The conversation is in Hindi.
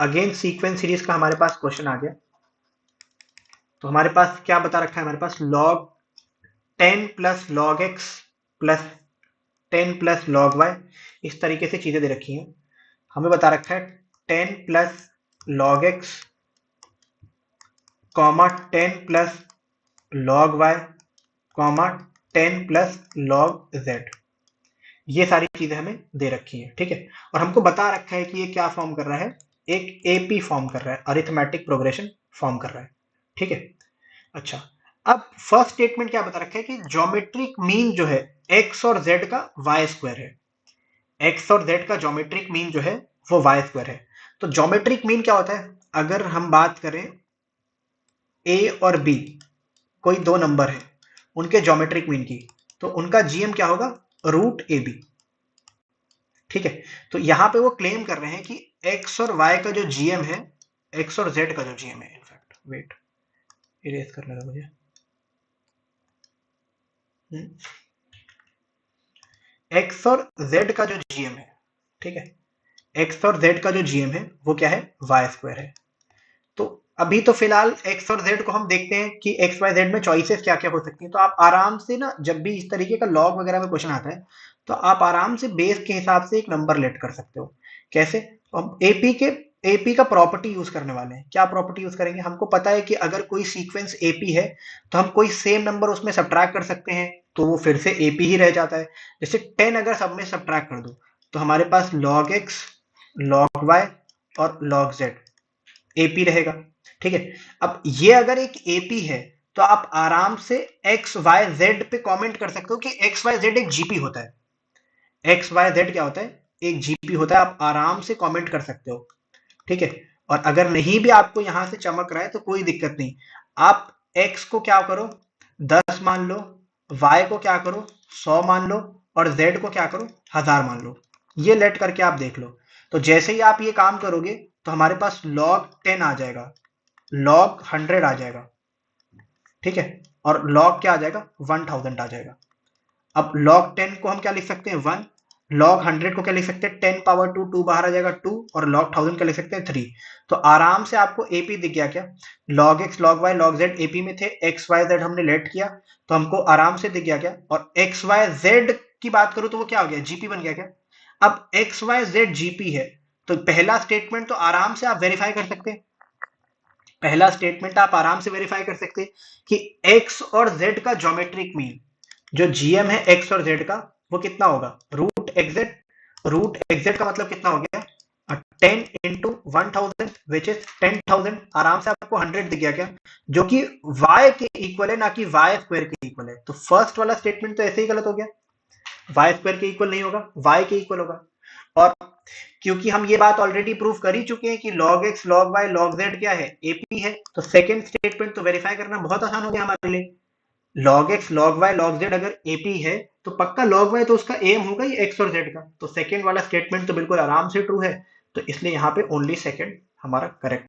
अगेन सीक्वेंस सीरीज का हमारे पास क्वेश्चन आ गया। तो हमारे पास क्या बता रखा है, हमारे पास log 10 plus log x plus 10 plus log y, इस तरीके से चीजें दे रखी हैं। हमें बता रखा है 10 plus log x comma 10 plus log y comma 10 plus log z, ये सारी चीजें हमें दे रखी है। ठीक है, और हमको बता रखा है कि ये क्या फॉर्म कर रहा है, एक एपी फॉर्म कर रहा है, अरिथमेटिक प्रोग्रेशन फॉर्म कर रहा है। ठीक है, अच्छा, अब फर्स्ट स्टेटमेंट क्या बता रखा है कि ज्योमेट्रिक मीन जो है एक्स और जेड का वाई स्क्वायर है। एक्स और जेड का ज्योमेट्रिक मीन जो है वो वाई स्क्वायर है। तो ज्योमेट्रिक मीन क्या होता है, अगर हम बात करें ए और बी, कोई दो नंबर है, उनके ज्योमेट्रिक मीन की, तो उनका जीएम क्या होगा, रूट ए बी। ठीक है, तो यहां पे वो क्लेम कर रहे हैं कि एक्स और वाई का जो जीएम है, एक्स और जेड का जो जीएम है, इनफैक्ट वेट इरेज करने दो मुझे, एक्स और जेड का जो जीएम है, ठीक है, एक्स और जेड का जो जीएम है वो क्या है, वाई स्क्वायर है। तो अभी तो फिलहाल एक्स और जेड को हम देखते हैं कि एक्स वाई जेड में चॉइसेस क्या क्या हो सकती हैं। तो आप आराम से ना, जब भी इस तरीके का लॉग वगैरह में क्वेश्चन आता है, तो आप आराम से बेस के हिसाब से एक नंबर लेट कर सकते हो। कैसे, हम एपी का प्रॉपर्टी यूज करने वाले हैं। क्या प्रॉपर्टी यूज करेंगे, हमको पता है कि अगर कोई सीक्वेंस एपी है तो हम कोई सेम नंबर उसमें सब्ट्रैक्ट कर सकते हैं, तो वो फिर से एपी ही रह जाता है। जैसे 10 अगर सब में सब्ट्रैक्ट कर दो, तो हमारे पास log x log y और log z एपी रहेगा। ठीक है, अब ये अगर एक एपी है, तो आप आराम से एक्स वाई जेड पे कमेंट कर सकते हो कि एक्स वाई जेड एक जीपी होता है। एक्स वाई जेड क्या होता है, एक जीपी होता है, आप आराम से कमेंट कर सकते हो। ठीक है, और अगर नहीं भी आपको यहां से चमक रहा है तो कोई दिक्कत नहीं, आप एक्स को क्या करो, 10 मान लो, वाई को क्या करो, 100 मान लो, और जेड को क्या करो, 1000 मान लो। ये लेट करके आप देख लो। तो जैसे ही आप ये काम करोगे, तो हमारे पास log 10 आ जाएगा, log 100 आ जाएगा। ठीक है, और log क्या आ जाएगा, 1000 आ जाएगा। अब log 10 को हम क्या लिख सकते हैं, 1, log 100 को क्या लिख सकते हैं, 10 पावर 2, 2 बाहर आ जाएगा 2, और log 1000 क्या लिख सकते हैं, 3। तो आराम से आपको एपी दिख गया क्या, log x log y log z AP में थे, x y z हमने लेट किया, तो हमको आराम से दिख गया क्या। और x y z की बात करूं तो वो क्या हो गया, जीपी बन गया क्या। अब x y z जीपी है, तो पहला स्टेटमेंट तो आराम से आप वेरीफाई कर सकते हैं, पहला स्टेटमेंट आप आराम से वेरीफाई कर सकते हैं कि x और z का ज्योमेट्रिक मीन, जो जीएम है x और z का, वो कितना होगा, रूट एक्जेड। रूट एक्जेड का मतलब कितना हो गया, 10 इंटू 1000 विच इज 10,000। आराम से आपको 100 दिख गया क्या, जो कि y के इक्वल है, ना कि y स्क्वायर के इक्वल है। तो फर्स्ट वाला स्टेटमेंट तो ऐसे ही गलत हो गया, y स्क्वायर के इक्वल नहीं होगा, y के इक्वल होगा। और क्योंकि हम ये बात ऑलरेडी प्रूव कर ही चुके हैं कि log x log y log z क्या है, एपी है, तो सेकंड स्टेटमेंट तो वेरीफाई करना बहुत आसान हो गया हमारे लिए। log x log y log z अगर एपी है, तो पक्का log y तो उसका एम होगा ही x और z का, तो सेकंड वाला स्टेटमेंट तो बिल्कुल आराम से ट्रू है। तो इसलिए यहाँ पे ओनली सेकंड हमारा करेक्ट